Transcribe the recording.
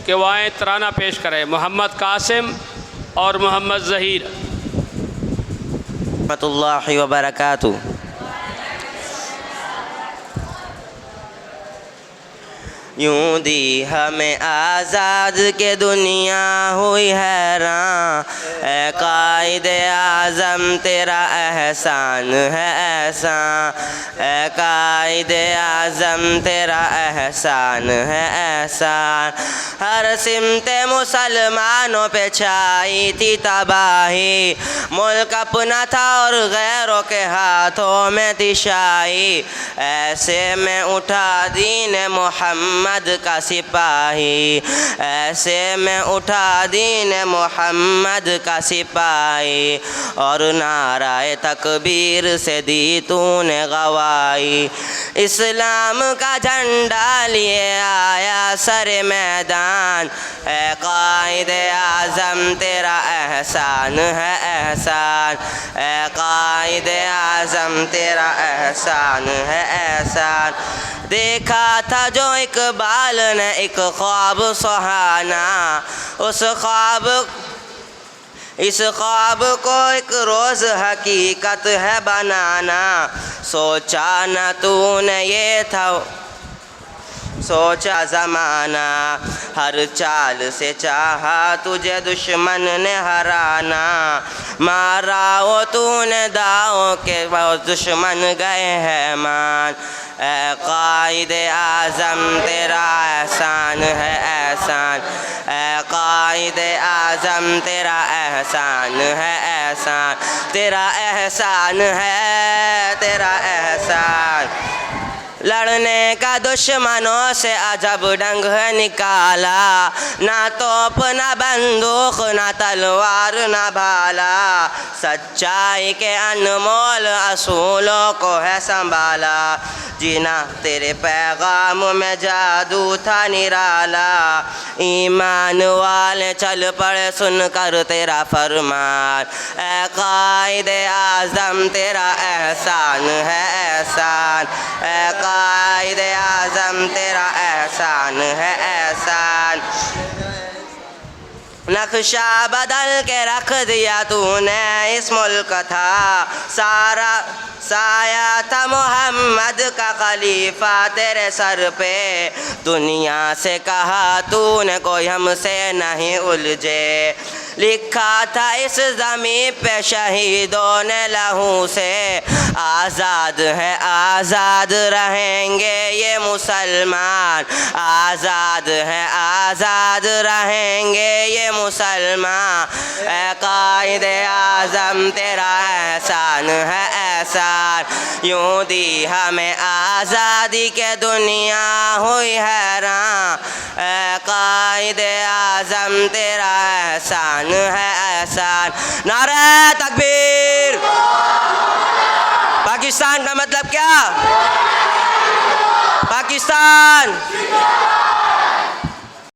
कि वो आए तराना पेश करें। मोहम्मद कासिम और मोहम्मद ज़हीर। रहमतुल्लाहि व बरकातुहू। यूं दी हमें आज़ाद के दुनिया हुई हैरान, ए कायदे आज़म तेरा एहसान है एहसान, ए कायदे आज़म तेरा एहसान है एहसान। हर सिमते मुसलमानों पे छाई थी तबाही, मुल्क अपना था और गैरों के हाथों में थी शाही, ऐसे में उठा दीन मोहम्मद का सिपाही, ऐसे में उठा दीन मोहम्मद का सिपाही, और नाराए तकबीर से दी तूने गवाही। इस्लाम का झंडा लिए आया सरे मैदान, ए कायदे आज़म तेरा एहसान है एहसान, ए कायदे आज़म तेरा एहसान है एहसान। देखा था जो इकबाल ने एक ख्वाब सुहाना, इस ख्वाब को एक रोज़ हकीकत है बनाना। सोचा न तूने ये था सोचा ज़माना, हर चाल से चाहा तुझे दुश्मन ने हराना। मारा वो तूने दाव के दुश्मन गए हैं मान, ए कायदे आज़म तेरा एहसान है एहसान, ए कायदे आज़म तेरा एहसान है एहसान, तेरा एहसान है तेरा एहसान। लड़ने का दुश्मनों से अजब ढंग निकाला, ना तोप ना बंदूक ना तलवार ना भाला, सच्चाई के अनमोल असूलों को है संभाला। जीना तेरे पैगाम में जादू था निराला, ईमान वाले चल पड़े सुनकर तेरा फरमान, ए कायदे आज़म तेरा एहसान है एहसान, ए कायदे आज़म तेरा एहसान है एहसान। नक्शा बदल के रख दिया तूने इस मुल्क था सारा, साया था मोहम्मद का खलीफा तेरे सर पे। दुनिया से कहा तूने कोई हमसे नहीं उलझे, लिखा था इस ज़मीं पे शहीदों ने लहू से। आज़ाद है आज़ाद रहेंगे ये मुसलमान, आज़ाद है आज़ाद रहेंगे ये मुसलमान, ए कायदे आज़म तेरा एहसान है एहसान। यूं दी हमें आज़ादी के दुनिया हुई हैरान, ए कायदे आज़म तेरा एहसान है एहसान। नारे तकबीर। पाकिस्तान का मतलब क्या? पाकिस्तान